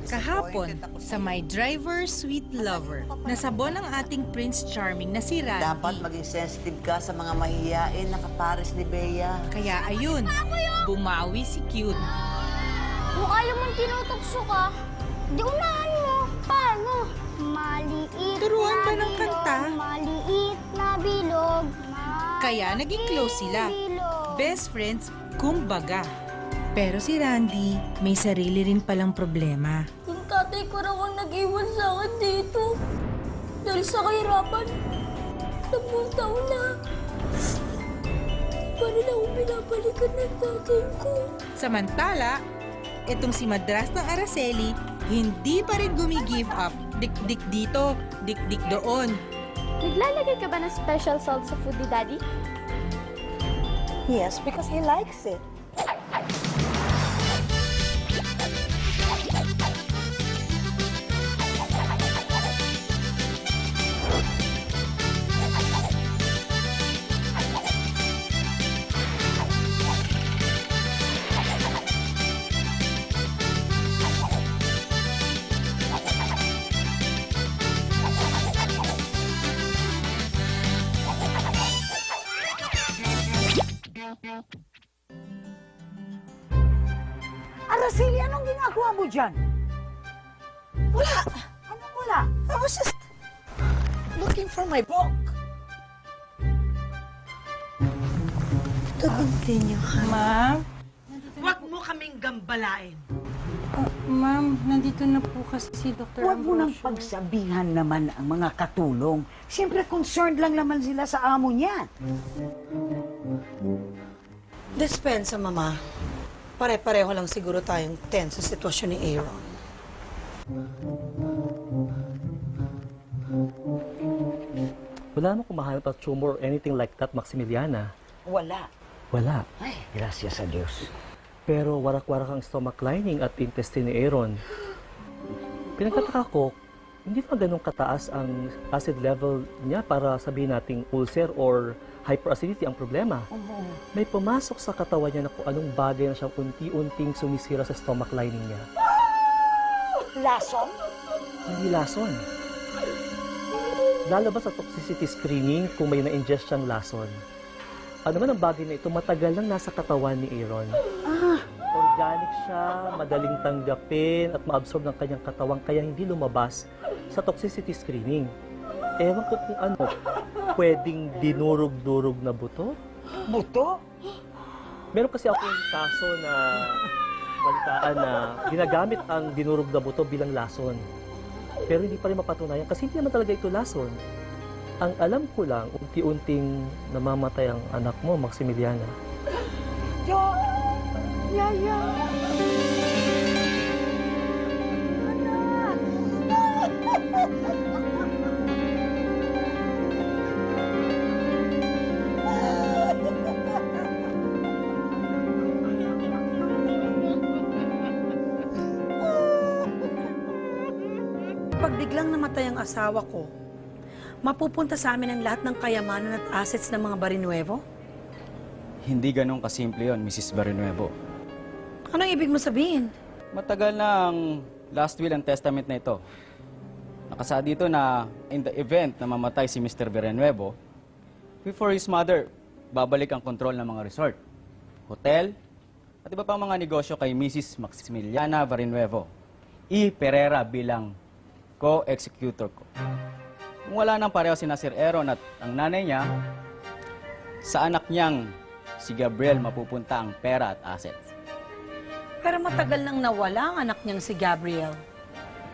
Kahapon, sa My Driver, Sweet Lover, nasabon ang ating Prince Charming na si Randy. Dapat maging sensitive ka sa mga mahihiyain na kapares ni Bea. Kaya ayun, bumawi si Cute. Kung ayaw mong tinutokso ka, di unahan mo. Paano? Maliit Turuan na ba ng bilog, kanta? maliit na bilog. Kaya naging close sila. Bilog. Best friends, kumbaga. Pero si Randy, may sarili rin palang problema. Yung tatay ko raw ang nag-iwan sa akin dito. Dahil sa kahirapan, 10 taon na. Paano na ako pinapalikan ng tatay ko? Samantala, etong si Madrastang Araceli, hindi pa rin gumi-give up. Dik-dik dito, dik-dik doon. Naglalagay ka ba ng special salt sa food ni Daddy? Yes, because he likes it. Araceli, anong ginagawa mo dyan? Wala! Anong wala? I was just looking for my book. To continue, hon. Ma'am? Huwag mo kaming gambalain. Ma'am, nandito na po kasi si Dr. Huwag mo nang pagsabihan naman ang mga katulong. Siyempre, concerned lang naman sila sa amo niya. Dispensa, Mama. Pare-pareho lang siguro tayong tense sa sitwasyon ni Aaron. Wala mo kumahanap at tumor or anything like that, Maximiliana. Wala. Wala. Ay, gracias sa Diyos. Pero warak-warak ang stomach lining at intestine ni Aaron. Pinagtataka ko, hindi pa ganun kataas ang acid level niya para sabihin nating ulcer or hyperacidity ang problema. May pumasok sa katawan niya na kung anong bagay na siyang unti-unting sumisira sa stomach lining niya. Lason? Hindi lason. Lalabas sa toxicity screening kung may na-ingest siyang lason. Ano man ang bagay na ito, matagal nang nasa katawan ni Aaron. Organic siya, madaling tanggapin at ma-absorb ng kanyang katawan kaya hindi lumabas sa toxicity screening. Ewan ko kung ano, pwedeng dinurog-durog na buto? Buto? Meron kasi akong kaso na balitaan na ginagamit ang dinurog na buto bilang lason. Pero hindi pa rin mapatunayan kasi hindi naman talaga ito lason. Ang alam ko lang, unti-unting namamatay ang anak mo, Maximiliana. Yo! Yaya! Pag biglang namatay ang asawa ko, mapupunta sa amin ang lahat ng kayamanan at assets ng mga Barinuevo? Hindi ganun kasimple yon, Mrs. Barinuevo. Anong ibig mo sabihin? Matagal na ang last will and testament na ito. Nakasaad dito na in the event na mamatay si Mr. Barinuevo, before his mother, babalik ang kontrol ng mga resort, hotel, at iba pang mga negosyo kay Mrs. Maximiliana Barinuevo. E. Pereira bilang co-executor ko. Kung wala nang pareho si Sir Aaron at ang nanay niya, sa anak niyang si Gabriel mapupunta ang pera at assets. Pero matagal nang nawala ang anak niyang si Gabriel.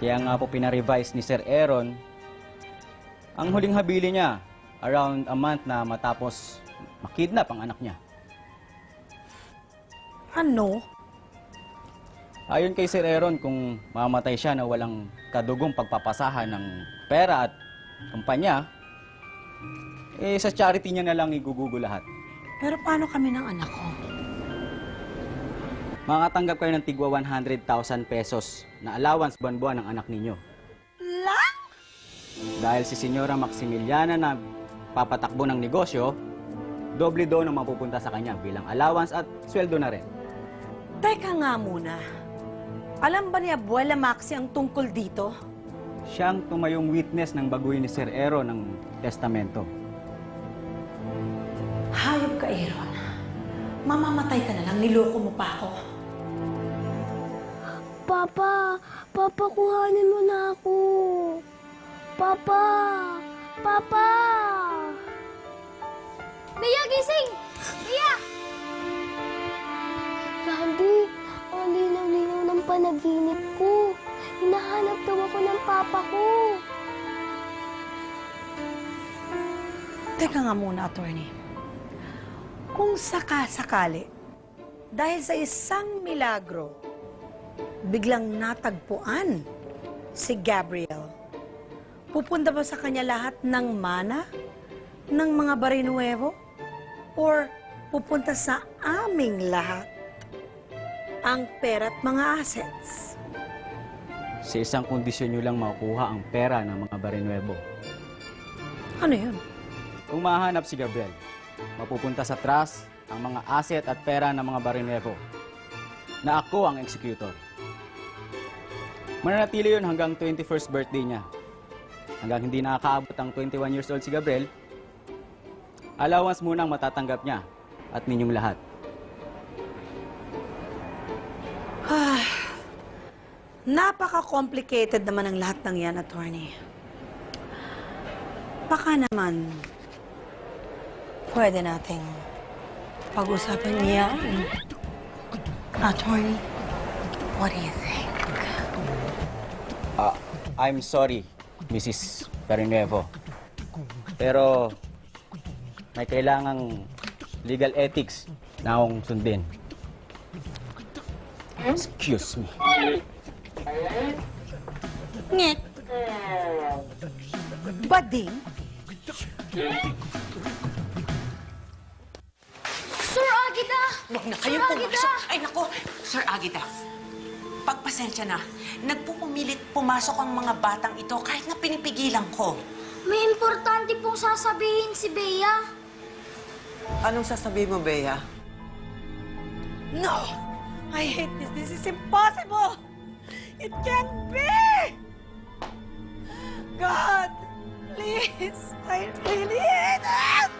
Kaya nga po pinarevise ni Sir Aaron ang huling habili niya around a month na matapos makidnap ang anak niya. Ano? Ayon kay Sir Aaron, kung mamatay siya na walang kadugong pagpapasahan ng pera at kumpanya, sa charity niya na lang igugugo lahat. Pero paano kami ng anak ko? Makakatanggap kayo ng tigwa 100,000 pesos na allowance buwan-buwan ng anak ninyo. Lang? Dahil si Senyora Maximiliana na papatakbo ng negosyo, doble doon ang mapupunta sa kanya bilang allowance at sweldo na rin. Teka nga muna. Alam ba ni Abuela Maxi ang tungkol dito? Siyang tumayong witness ng baguhin ni Sir Ero ng testamento. Hayop ka, Aaron. Mamamatay ka na lang, niloko mo pa ako. Papa, Papa, kuhanin mo na ako. Papa! Papa! Bea, gising! Bea! Randy, ang linaw-linaw ng panaginip ko. Hinahanap daw ako ng papa ko. Teka nga muna, attorney. Kung sakasakali, dahil sa isang milagro, biglang natagpuan si Gabriel, pupunta ba sa kanya lahat ng mana ng mga Barinuevo? Or pupunta sa aming lahat ang pera at mga assets? Sa isang kondisyon nyo lang makukuha ang pera ng mga Barinuevo. Ano yun? Kung mahanap si Gabriel, mapupunta sa trust ang mga asset at pera ng mga Barinuevo na ako ang executor. Mananatili yun hanggang 21st birthday niya. Hanggang hindi nakakaabot ang 21 years old si Gabriel, allowance muna ang matatanggap niya at ninyong lahat. Napaka-complicated naman ang lahat ng yan, attorney. Baka naman, pwede nating pag-usapan niya. Attorney, what do you think? I'm sorry, Mrs. Barinuevo. Pero may kailangang legal ethics na akong sundin. Excuse me. Ngek. Bading? Sir Agita! Huwag na kayong pumasok. Ay, nako, Sir Agita. Pagpasensya na, nagpupumilit pumasok ang mga batang ito kahit na pinipigilan ko. May importante pong sasabihin si Bea. Anong sasabihin mo, Bea? No! I hate this. This is impossible! It can't be! God, please! I really hate it!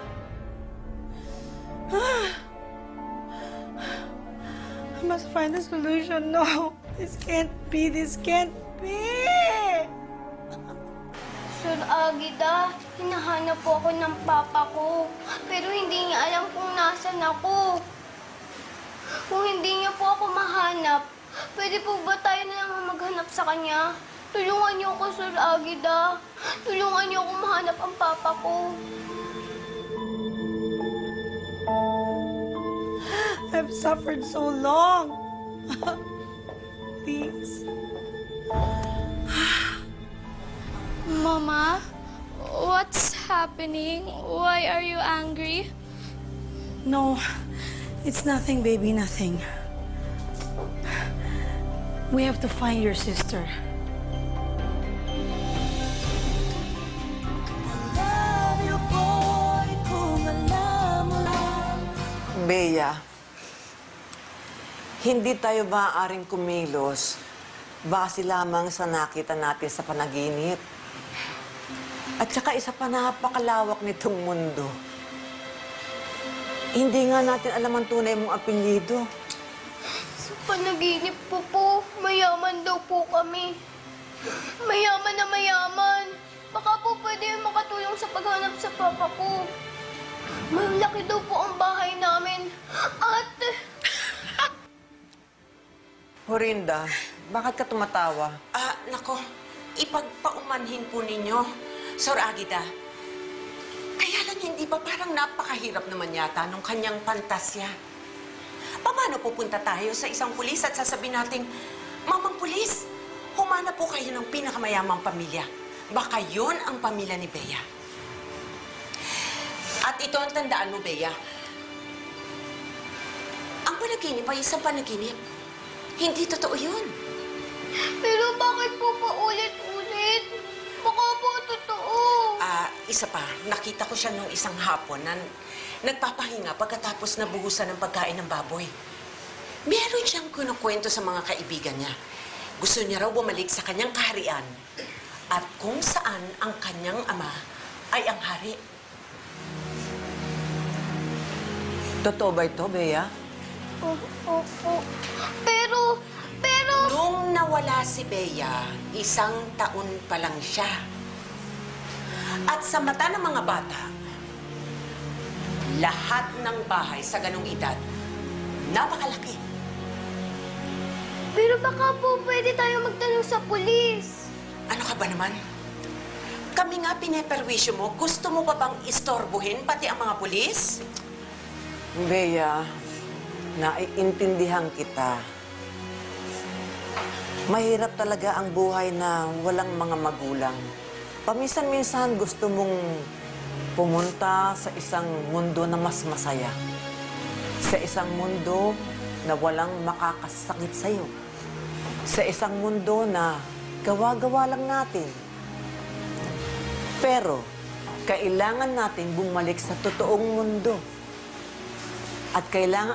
I must find a solution. No, this can't be. This can't be! Sir Agita, hinahanap po ako ng papa ko. Pero hindi niya alam kung nasan ako. Kung hindi niyo po ako mahanap, pwede po ba tayo na lang maghanap sa kanya? Tulungan niyo ako, Sir Agita. Tulungan niyo ako mahanap ang papa ko. I've suffered so long. Please. Mama, what's happening? Why are you angry? No, it's nothing, baby, nothing. We have to find your sister. Bea, hindi tayo maaaring kumilos base lamang sa nakita natin sa panaginip. At saka isa pa napakalawak nitong mundo. Hindi nga natin alam ang tunay mong apelyido. Sa panaginip po, mayaman daw po kami. Mayaman na mayaman. Baka po pwede yung makatulong sa paghanap sa papa ko. Malaki daw po ang bahay namin. At... Horinda, bakit ka tumatawa? Nako, ipagpaumanhin po ninyo, Sir Agita. Kaya lang hindi ba parang napakahirap naman yata nung kanyang pantasya? Paano pupunta tayo sa isang pulis at sasabihin natin, Mamang Pulis, humanap po kayo ng pinakamayamang pamilya. Baka yun ang pamilya ni Bea. At ito ang tandaan mo, Bea. Ang panaginip ay isang panaginip. Hindi totoo yun. Pero bakit po paulit-ulit? Baka po totoo. Isa pa, nakita ko siya nung isang hapon na nagpapahinga pagkatapos nabuhusan ng pagkain ng baboy. Meron siyang kinukwento sa mga kaibigan niya Gusto niya raw bumalik sa kanyang kaharian at kung saan ang kanyang ama ay ang hari. Totoo ba ito, Bea? Opo. Pero... Nung nawala si Bea, 1 taon pa lang siya. At sa mata ng mga bata, lahat ng bahay sa ganong edad, napakalaki. Pero baka po pwede tayo magtanong sa pulis. Ano ka ba naman? Kami nga pineperwisyo mo, gusto mo pa bang istorbohin pati ang mga pulis? Bea, naiintindihan kita. Mahirap talaga ang buhay na walang mga magulang. Paminsan-minsan gusto mong pumunta sa isang mundo na mas masaya. Sa isang mundo na walang makakasakit sa'yo. Sa isang mundo na gawa-gawa lang natin. Pero, kailangan natin bumalik sa totoong mundo. At kailangan